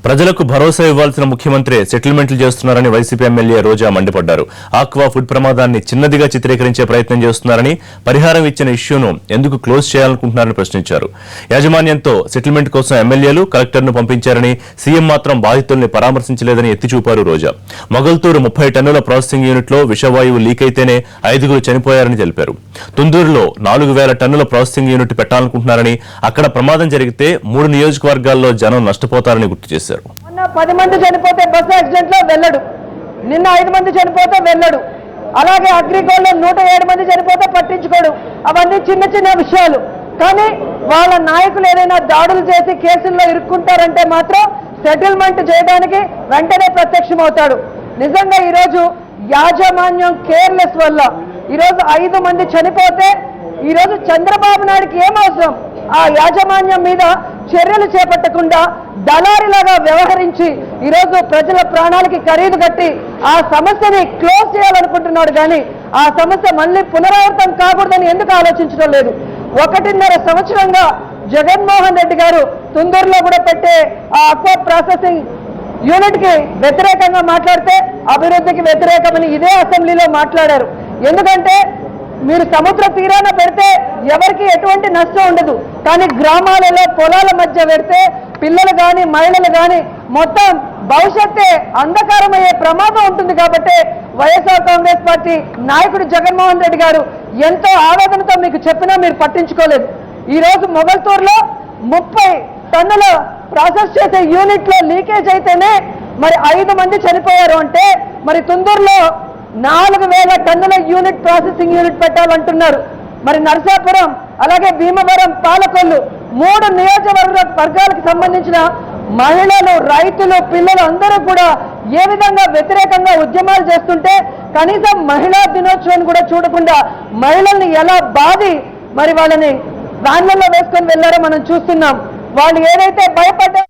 ప్రజలకు భరోసా ఇవ్వాల్సిన ముఖ్యమంత్రి సెటిల్మెంట్లు చేస్తున్నారని వైసీపీ ఎమ్మెల్యే రోజా మండిపడ్డారు. ఆక్వా ఫుడ్ ప్రమాదాన్ని చిన్నదిగా చిత్రీకరించే ప్రయత్నం చేస్తున్నారని, పరిహారం ఇచ్చిన ఇష్యూను ఎందుకు క్లోజ్ చేయాలనుకుంటున్నారని ప్రశ్నించారు. యాజమాన్యంతో సెటిల్మెంట్ కోసం ఎమ్మెల్యేలు కలెక్టర్ను పంపించారని, సీఎం మాత్రం బాధితుల్ని పరామర్శించలేదని ఎత్తి చూపారు రోజా. మొగల్తూరు 30 టన్నుల ప్రాసెసింగ్ యూనిట్లో విషవాయువు లీక్ అయితేనే 5గురు చనిపోయారని తెలిపారు. తుందూరులో 4000 టన్నుల ప్రాసెసింగ్ యూనిట్ పెట్టాలనుకుంటున్నారని, అక్కడ ప్రమాదం జరిగితే 3 నియోజకవర్గాల్లో జనం నష్టపోతారని గుర్తు చేశారు. 10 మంది చనిపోతే బస్సు యాక్సిడెంట్ లో వెళ్ళడు, నిన్న 5 మంది చనిపోతే వెళ్ళడు. అలాగే అగ్రిగోల్డ్ 107 మంది చనిపోతే పట్టించుకోడు. అవన్నీ చిన్న చిన్న విషయాలు. కానీ వాళ్ళ నాయకులు ఏదైనా దాడులు చేసి కేసుల్లో ఇరుక్కుంటారంటే మాత్రం సెటిల్మెంట్ చేయడానికి వెంటనే ప్రత్యక్షమవుతాడు. నిజంగా ఈరోజు యాజమాన్యం కేర్లెస్ వల్ల ఈరోజు 5 మంది చనిపోతే ఈరోజు చంద్రబాబు నాయుడికి ఏం అవసరం? ఆ యాజమాన్యం మీద చర్యలు చేపట్టకుండా దళారిలాగా వ్యవహరించి ఈరోజు ప్రజల ప్రాణాలకి ఖరీదు కట్టి ఆ సమస్యని క్లోజ్ చేయాలనుకుంటున్నాడు. కానీ ఆ సమస్య మళ్ళీ పునరావృతం కాకూడదని ఎందుకు ఆలోచించడం లేదు? 1.5 సంవత్సరంగా జగన్మోహన్ రెడ్డి గారు తుందూరులో కూడా పెట్టే ఆ అక్వా ప్రాసెసింగ్ యూనిట్ కి వ్యతిరేకంగా మాట్లాడితే అభివృద్ధికి వ్యతిరేకమని ఇదే అసెంబ్లీలో మాట్లాడారు. ఎందుకంటే మీరు సముద్ర తీరాన పెడితే ఎవరికి ఎటువంటి నష్టం ఉండదు, కానీ గ్రామాలలో పొలాల మధ్య పెడితే పిల్లలు కానీ మహిళలు కానీ మొత్తం భవిష్యత్తే అంధకారమయ్యే ప్రమాదం ఉంటుంది. కాబట్టి వైఎస్ఆర్ కాంగ్రెస్ పార్టీ నాయకుడు జగన్మోహన్ రెడ్డి గారు ఎంతో ఆవేదనతో మీకు చెప్పినా మీరు పట్టించుకోలేదు. ఈరోజు మొగల్తూరులో 30 టన్నుల ప్రాసెస్ చేసే యూనిట్ లో లీకేజ్ అయితేనే మరి 5 మంది చనిపోయారు అంటే, మరి తుందూరులో 4000 టన్నుల యూనిట్ ప్రాసెసింగ్ యూనిట్ పెట్టాలంటున్నారు. మరి నరసాపురం, అలాగే భీమవరం, పాలకొల్లు 3 నియోజకవర్గాలకు సంబంధించిన మహిళలు, రైతులు, పిల్లలు అందరూ కూడా ఏ విధంగా వ్యతిరేకంగా ఉద్యమాలు చేస్తుంటే కనీసం మహిళా దినోత్సవాన్ని కూడా చూడకుండా మహిళల్ని ఎలా బాధి మరి వాళ్ళని వ్యాన్లలో వేసుకొని వెళ్లారో మనం చూస్తున్నాం. వాళ్ళు ఏదైతే భయపడ్డారో